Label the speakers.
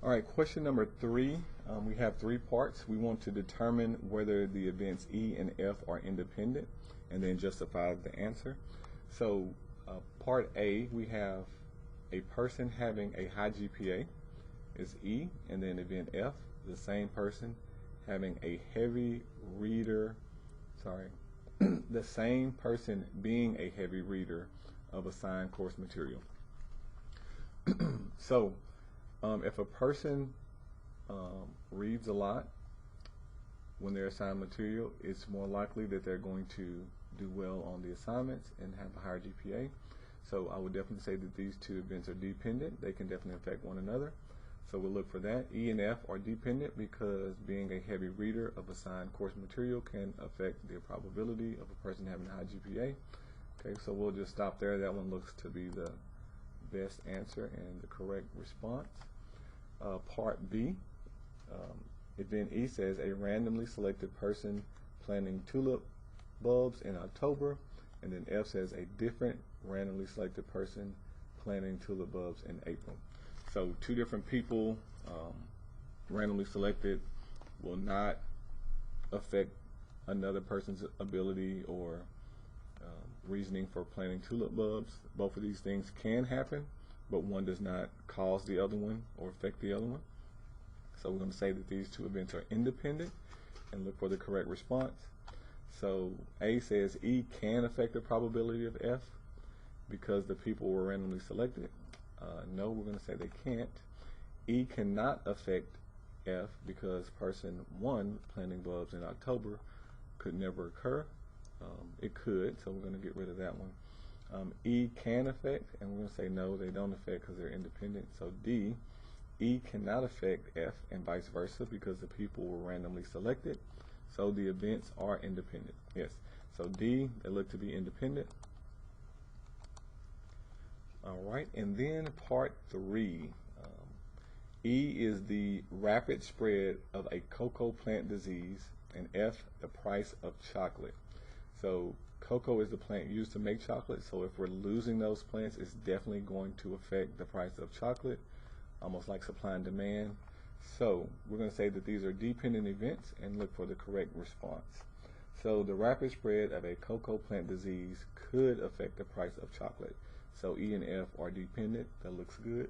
Speaker 1: All right, question number 3. We have 3 parts. We want to determine whether the events E and F are independent and then justify the answer. So part A, we have a person having a high GPA is E, and then event F, the same person having a heavy reader, the same person being a heavy reader of assigned course material. So if a person reads a lot when they're assigned material, it's more likely that they're going to do well on the assignments and have a higher GPA. So I would definitely say that these two events are dependent. They can definitely affect one another. So we'll look for that. E and F are dependent because being a heavy reader of assigned course material can affect the probability of a person having a high GPA. Okay, so we'll just stop there. That one looks to be the best answer and the correct response. Part B, event E says a randomly selected person planting tulip bulbs in October, and then F says a different randomly selected person planting tulip bulbs in April. So two different people randomly selected will not affect another person's ability or reasoning for planting tulip bulbs. Both of these things can happen, but one does not cause the other one or affect the other one. So we're going to say that these two events are independent and look for the correct response. So A says E can affect the probability of F because the people were randomly selected. No, we're going to say they can't. E cannot affect F because person 1 planting bulbs in October could never occur. It could, so we're going to get rid of that one. E can affect, and we're going to say no, they don't affect because they're independent. So D, E cannot affect F and vice versa because the people were randomly selected. So the events are independent. Yes. So D, they look to be independent. All right, and then part 3. E is the rapid spread of a cocoa plant disease, and F, the price of chocolate. So cocoa is the plant used to make chocolate, so if we're losing those plants, it's definitely going to affect the price of chocolate, almost like supply and demand. So we're going to say that these are dependent events and look for the correct response. So the rapid spread of a cocoa plant disease could affect the price of chocolate. So E and F are dependent. That looks good.